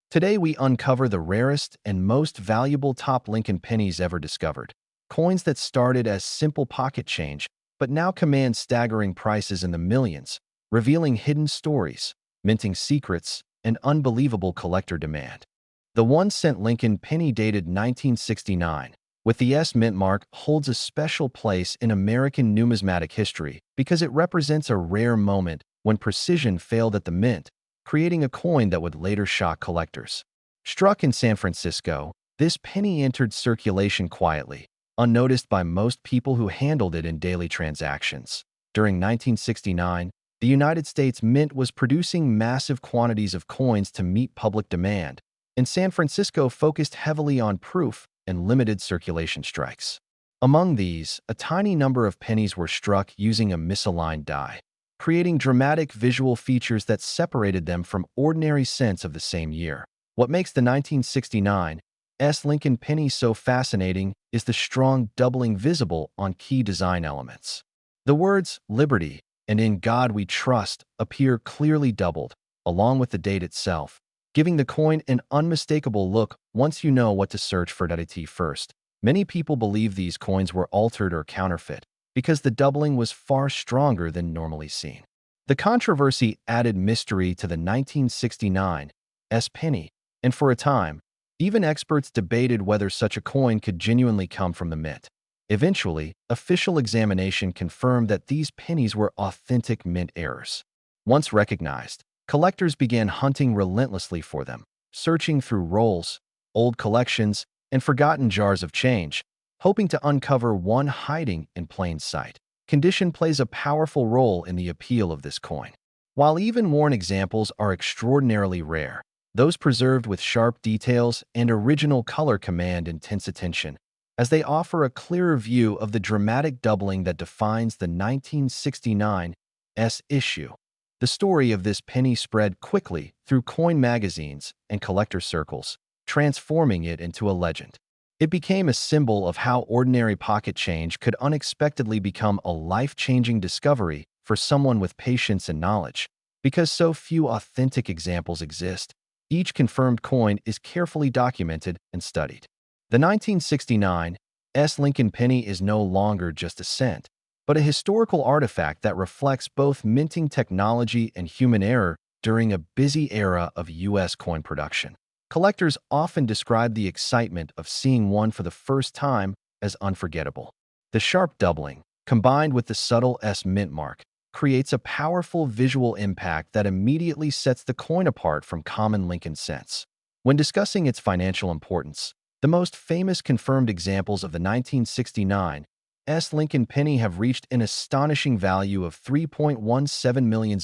Today we uncover the rarest and most valuable top Lincoln pennies ever discovered. Coins that started as simple pocket change, but now command staggering prices in the millions, revealing hidden stories, minting secrets, and unbelievable collector demand. The 1-cent Lincoln penny dated 1969, with the S mint mark, holds a special place in American numismatic history because it represents a rare moment when precision failed at the mint, creating a coin that would later shock collectors. Struck in San Francisco, this penny entered circulation quietly, unnoticed by most people who handled it in daily transactions. During 1969, the United States Mint was producing massive quantities of coins to meet public demand, and San Francisco focused heavily on proof and limited circulation strikes. Among these, a tiny number of pennies were struck using a misaligned die, creating dramatic visual features that separated them from ordinary cents of the same year. What makes the 1969 S. Lincoln penny so fascinating is the strong doubling visible on key design elements. The words "Liberty" and "In God We Trust" appear clearly doubled, along with the date itself, giving the coin an unmistakable look once you know what to search for. First, many people believe these coins were altered or counterfeit, because the doubling was far stronger than normally seen. The controversy added mystery to the 1969 S penny, and for a time, even experts debated whether such a coin could genuinely come from the mint. Eventually, official examination confirmed that these pennies were authentic mint errors. Once recognized, collectors began hunting relentlessly for them, searching through rolls, old collections, and forgotten jars of change, hoping to uncover one hiding in plain sight. Condition plays a powerful role in the appeal of this coin. While even worn examples are extraordinarily rare, those preserved with sharp details and original color command intense attention, as they offer a clearer view of the dramatic doubling that defines the 1969 S issue. The story of this penny spread quickly through coin magazines and collector circles, transforming it into a legend. It became a symbol of how ordinary pocket change could unexpectedly become a life-changing discovery for someone with patience and knowledge. Because so few authentic examples exist, each confirmed coin is carefully documented and studied. The 1969 S. Lincoln penny is no longer just a cent, but a historical artifact that reflects both minting technology and human error during a busy era of U.S. coin production. Collectors often describe the excitement of seeing one for the first time as unforgettable. The sharp doubling, combined with the subtle S mint mark, creates a powerful visual impact that immediately sets the coin apart from common Lincoln cents. When discussing its financial importance, the most famous confirmed examples of the 1969 S. Lincoln penny have reached an astonishing value of $3.17 million,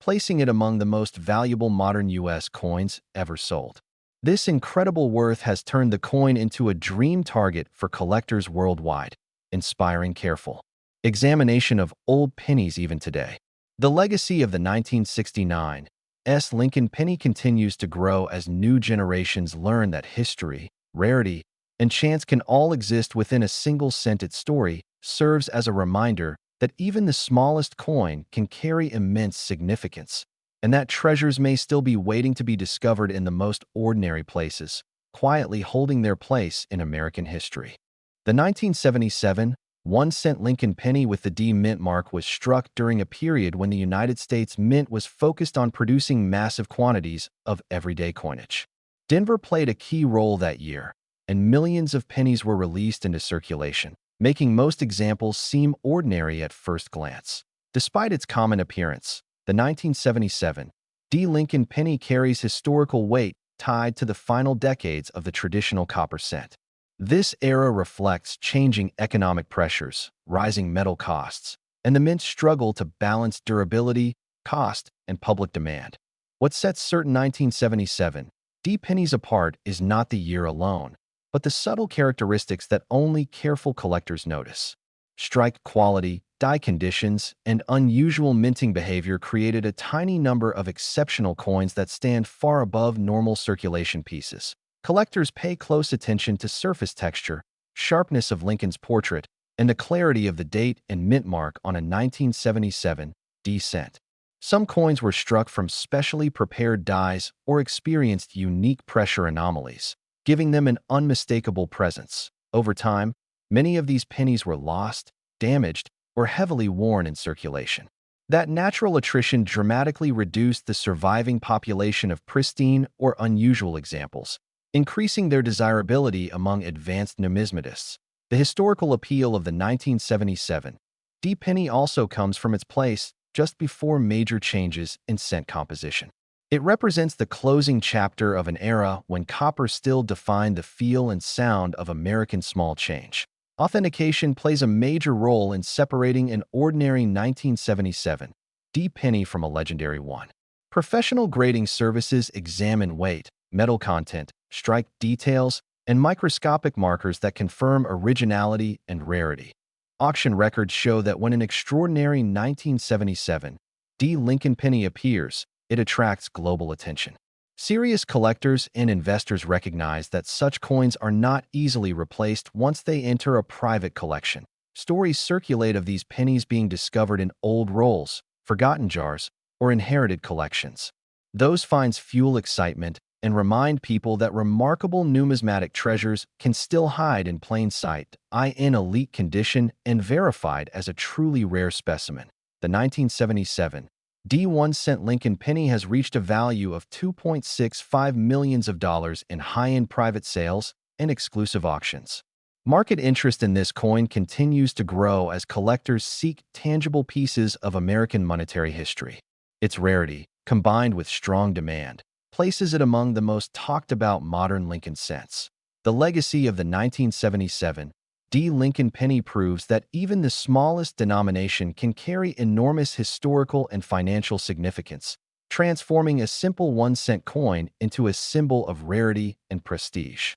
placing it among the most valuable modern U.S. coins ever sold. This incredible worth has turned the coin into a dream target for collectors worldwide, inspiring careful examination of old pennies even today. The legacy of the 1969 S. Lincoln penny continues to grow as new generations learn that history, rarity, and chance can all exist within a single cent. Its story serves as a reminder that even the smallest coin can carry immense significance, and that treasures may still be waiting to be discovered in the most ordinary places, quietly holding their place in American history. The 1977 1-cent Lincoln penny with the D mint mark was struck during a period when the United States Mint was focused on producing massive quantities of everyday coinage. Denver played a key role that year, and millions of pennies were released into circulation, making most examples seem ordinary at first glance. Despite its common appearance, the 1977 D Lincoln penny carries historical weight tied to the final decades of the traditional copper cent. This era reflects changing economic pressures, rising metal costs, and the mint's struggle to balance durability, cost, and public demand. What sets certain 1977 D pennies apart is not the year alone, but the subtle characteristics that only careful collectors notice. Strike quality, die conditions, and unusual minting behavior created a tiny number of exceptional coins that stand far above normal circulation pieces. Collectors pay close attention to surface texture, sharpness of Lincoln's portrait, and the clarity of the date and mint mark on a 1977 D cent. Some coins were struck from specially prepared dies or experienced unique pressure anomalies, giving them an unmistakable presence. Over time, many of these pennies were lost, damaged, or heavily worn in circulation. That natural attrition dramatically reduced the surviving population of pristine or unusual examples, increasing their desirability among advanced numismatists. The historical appeal of the 1977 D penny also comes from its place just before major changes in cent composition. It represents the closing chapter of an era when copper still defined the feel and sound of American small change. Authentication plays a major role in separating an ordinary 1977 D penny from a legendary one. Professional grading services examine weight, metal content, strike details, and microscopic markers that confirm originality and rarity. Auction records show that when an extraordinary 1977 D Lincoln penny appears, it attracts global attention. Serious collectors and investors recognize that such coins are not easily replaced once they enter a private collection. Stories circulate of these pennies being discovered in old rolls, forgotten jars, or inherited collections. Those finds fuel excitement and remind people that remarkable numismatic treasures can still hide in plain sight, in elite condition and verified as a truly rare specimen. The 1977 D 1-cent Lincoln penny has reached a value of $2.65 million in high-end private sales and exclusive auctions. Market interest in this coin continues to grow as collectors seek tangible pieces of American monetary history. Its rarity, combined with strong demand, places it among the most talked-about modern Lincoln cents. The legacy of the 1977 D. Lincoln penny proves that even the smallest denomination can carry enormous historical and financial significance, transforming a simple 1-cent coin into a symbol of rarity and prestige.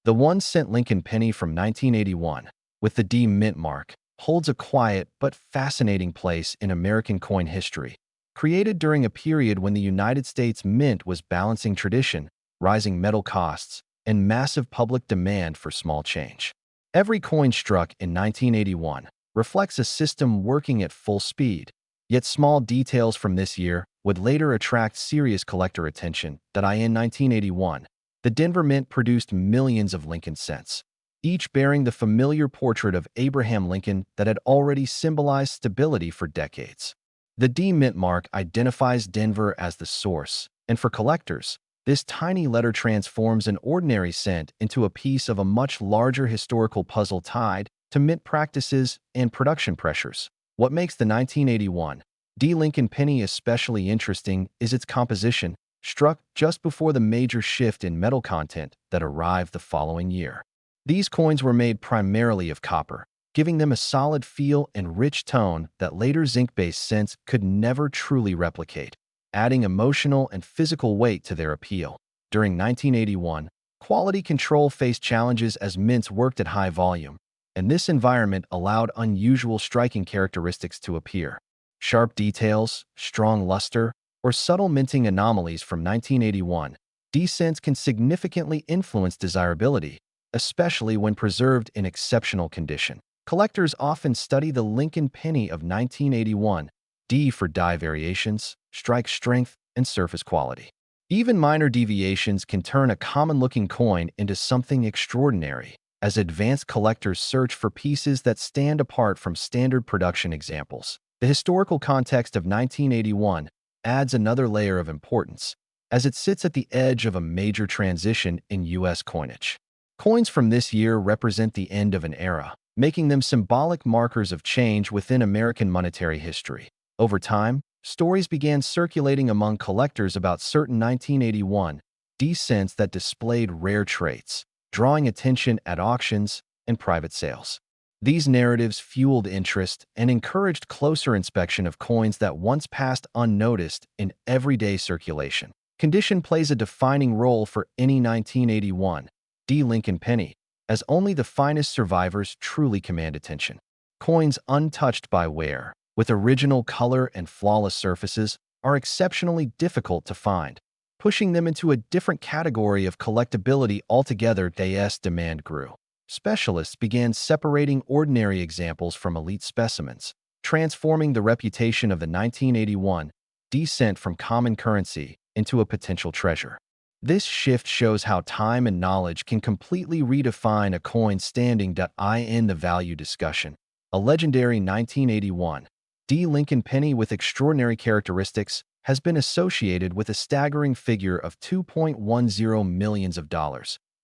The 1-cent Lincoln penny from 1981, with the D mint mark, holds a quiet but fascinating place in American coin history. Created during a period when the United States Mint was balancing tradition, rising metal costs, and massive public demand for small change. Every coin struck in 1981 reflects a system working at full speed, yet small details from this year would later attract serious collector attention. In 1981, the Denver Mint produced millions of Lincoln cents, each bearing the familiar portrait of Abraham Lincoln that had already symbolized stability for decades. The D mint mark identifies Denver as the source, and for collectors, this tiny letter transforms an ordinary cent into a piece of a much larger historical puzzle tied to mint practices and production pressures. What makes the 1981 D. Lincoln penny especially interesting is its composition, struck just before the major shift in metal content that arrived the following year. These coins were made primarily of copper, giving them a solid feel and rich tone that later zinc-based cents could never truly replicate, adding emotional and physical weight to their appeal. During 1981, quality control faced challenges as mints worked at high volume, and this environment allowed unusual striking characteristics to appear. Sharp details, strong luster, or subtle minting anomalies from 1981 D cents can significantly influence desirability, especially when preserved in exceptional condition. Collectors often study the Lincoln penny of 1981 D for die variations, strike strength, and surface quality. Even minor deviations can turn a common-looking coin into something extraordinary, as advanced collectors search for pieces that stand apart from standard production examples. The historical context of 1981 adds another layer of importance, as it sits at the edge of a major transition in U.S. coinage. Coins from this year represent the end of an era, making them symbolic markers of change within American monetary history. Over time, stories began circulating among collectors about certain 1981 D cents that displayed rare traits, drawing attention at auctions and private sales. These narratives fueled interest and encouraged closer inspection of coins that once passed unnoticed in everyday circulation. Condition plays a defining role for any 1981 D. Lincoln penny, as only the finest survivors truly command attention. Coins untouched by wear, with original color and flawless surfaces, are exceptionally difficult to find, pushing them into a different category of collectability altogether. As demand grew, specialists began separating ordinary examples from elite specimens, transforming the reputation of the 1981 descent from common currency into a potential treasure. This shift shows how time and knowledge can completely redefine a coin's standing. In the value discussion, a legendary 1981 D. Lincoln penny with extraordinary characteristics has been associated with a staggering figure of $2.10 million,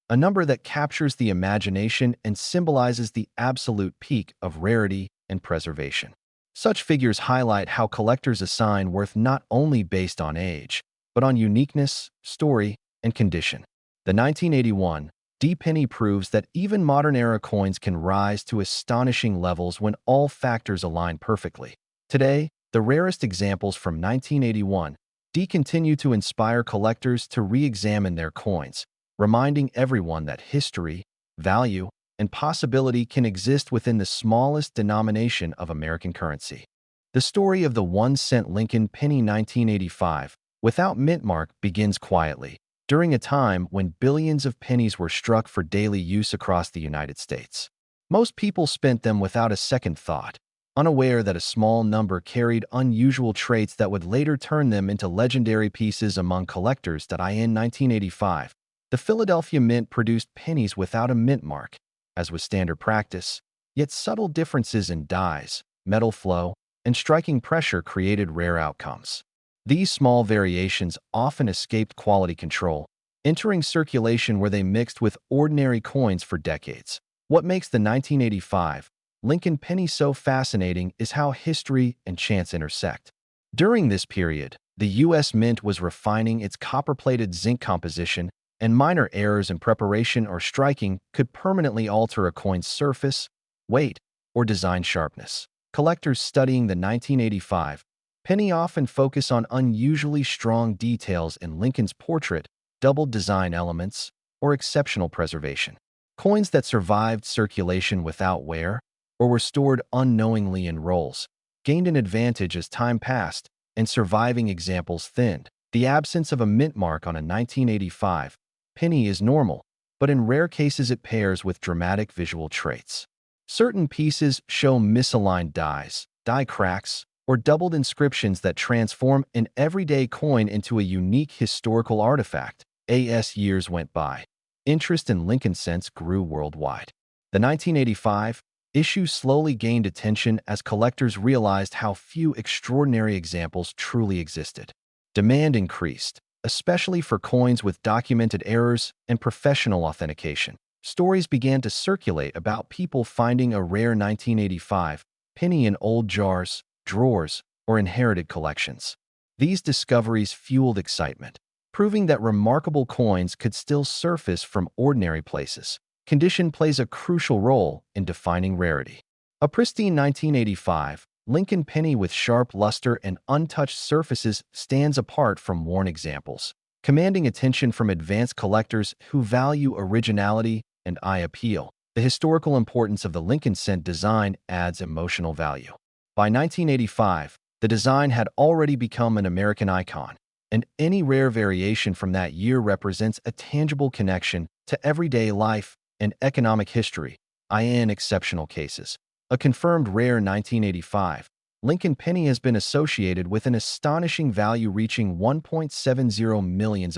a number that captures the imagination and symbolizes the absolute peak of rarity and preservation. Such figures highlight how collectors assign worth not only based on age, but on uniqueness, story, and condition. The 1981 D penny proves that even modern-era coins can rise to astonishing levels when all factors align perfectly. Today, the rarest examples from 1981 D continue to inspire collectors to re-examine their coins, reminding everyone that history, value, and possibility can exist within the smallest denomination of American currency. The story of the 1-cent Lincoln penny 1985, without mint mark, begins quietly, during a time when billions of pennies were struck for daily use across the United States. Most people spent them without a second thought, unaware that a small number carried unusual traits that would later turn them into legendary pieces among collectors. In 1985, the Philadelphia Mint produced pennies without a mint mark, as was standard practice, yet subtle differences in dyes, metal flow, and striking pressure created rare outcomes. These small variations often escaped quality control, entering circulation where they mixed with ordinary coins for decades. What makes the 1985 Lincoln penny so fascinating is how history and chance intersect. During this period, the U.S. Mint was refining its copper-plated zinc composition, and minor errors in preparation or striking could permanently alter a coin's surface, weight, or design sharpness. Collectors studying the 1985 penny often focus on unusually strong details in Lincoln's portrait, double design elements, or exceptional preservation. Coins that survived circulation without wear or were stored unknowingly in rolls gained an advantage as time passed and surviving examples thinned. The absence of a mint mark on a 1985 penny is normal, but in rare cases it pairs with dramatic visual traits. Certain pieces show misaligned dies, die cracks, or doubled inscriptions that transform an everyday coin into a unique historical artifact. As years went by, interest in Lincoln cents grew worldwide. The 1985 issue slowly gained attention as collectors realized how few extraordinary examples truly existed. Demand increased, especially for coins with documented errors and professional authentication. Stories began to circulate about people finding a rare 1985 penny in old jars, drawers, or inherited collections. These discoveries fueled excitement, proving that remarkable coins could still surface from ordinary places. Condition plays a crucial role in defining rarity. A pristine 1985 Lincoln penny with sharp luster and untouched surfaces stands apart from worn examples, commanding attention from advanced collectors who value originality and eye appeal. The historical importance of the Lincoln cent design adds emotional value. By 1985, the design had already become an American icon, and any rare variation from that year represents a tangible connection to everyday life and economic history. In exceptional cases, a confirmed rare 1985 Lincoln penny has been associated with an astonishing value reaching $1.70 million,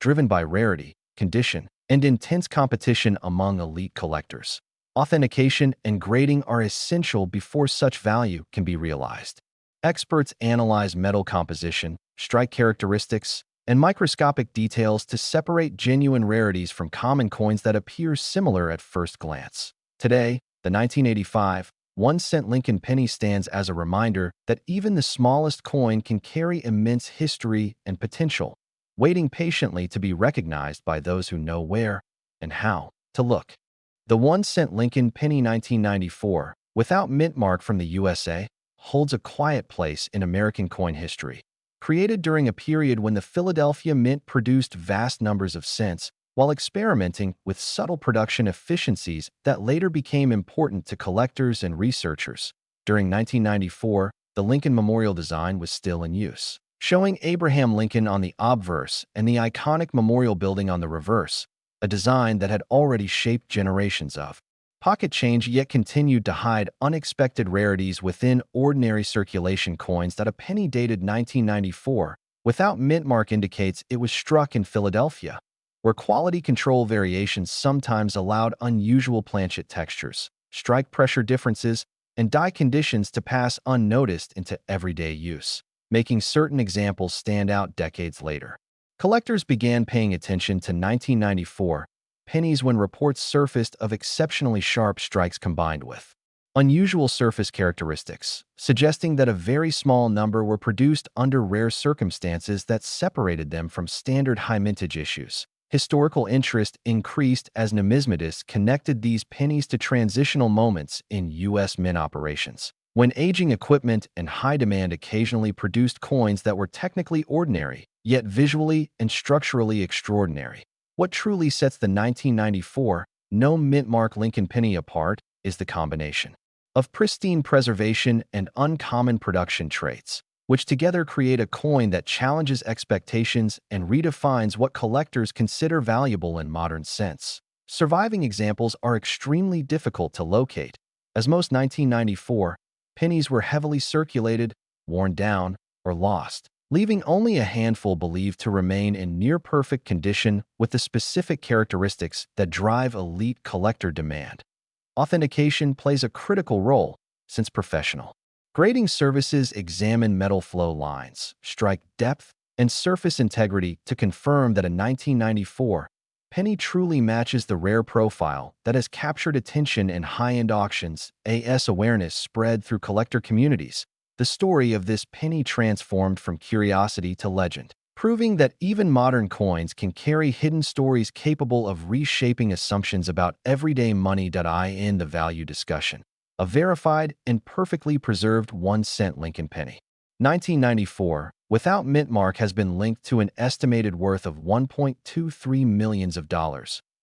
driven by rarity, condition, and intense competition among elite collectors. Authentication and grading are essential before such value can be realized. Experts analyze metal composition, strike characteristics, and microscopic details to separate genuine rarities from common coins that appear similar at first glance. Today, the 1985 1-cent Lincoln penny stands as a reminder that even the smallest coin can carry immense history and potential, waiting patiently to be recognized by those who know where and how to look. The 1-cent Lincoln penny 1994, without mint mark from the USA, holds a quiet place in American coin history. Created during a period when the Philadelphia Mint produced vast numbers of cents, while experimenting with subtle production efficiencies that later became important to collectors and researchers. During 1994, the Lincoln Memorial design was still in use, showing Abraham Lincoln on the obverse and the iconic memorial building on the reverse, a design that had already shaped generations of Pocket change yet continued to hide unexpected rarities within ordinary circulation coins that a penny dated 1994 without mint mark indicates it was struck in Philadelphia, where quality control variations sometimes allowed unusual planchet textures, strike pressure differences, and die conditions to pass unnoticed into everyday use, making certain examples stand out decades later. Collectors began paying attention to 1994 pennies when reports surfaced of exceptionally sharp strikes combined with unusual surface characteristics, suggesting that a very small number were produced under rare circumstances that separated them from standard high mintage issues. Historical interest increased as numismatists connected these pennies to transitional moments in U.S. mint operations, when aging equipment and high demand occasionally produced coins that were technically ordinary, yet visually and structurally extraordinary. What truly sets the 1994 no mint mark Lincoln penny apart is the combination of pristine preservation and uncommon production traits, which together create a coin that challenges expectations and redefines what collectors consider valuable in modern sense. Surviving examples are extremely difficult to locate, as most 1994 pennies were heavily circulated, worn down, or lost, leaving only a handful believed to remain in near-perfect condition with the specific characteristics that drive elite collector demand. Authentication plays a critical role, since professional grading services examine metal flow lines, strike depth, and surface integrity to confirm that a 1994 penny truly matches the rare profile that has captured attention in high-end auctions. As awareness spread through collector communities, the story of this penny transformed from curiosity to legend, proving that even modern coins can carry hidden stories capable of reshaping assumptions about everyday money. In the value discussion, a verified and perfectly preserved 1-cent Lincoln penny 1994 without mint mark has been linked to an estimated worth of $1.23 million,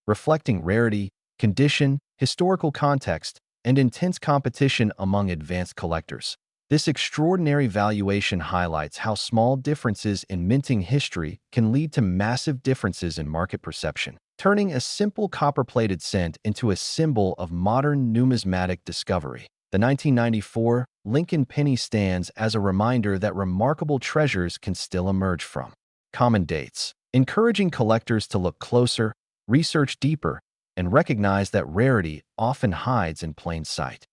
reflecting rarity, condition, historical context, and intense competition among advanced collectors. This extraordinary valuation highlights how small differences in minting history can lead to massive differences in market perception, turning a simple copper-plated cent into a symbol of modern numismatic discovery. The 1994 Lincoln penny stands as a reminder that remarkable treasures can still emerge from common dates, encouraging collectors to look closer, research deeper, and recognize that rarity often hides in plain sight.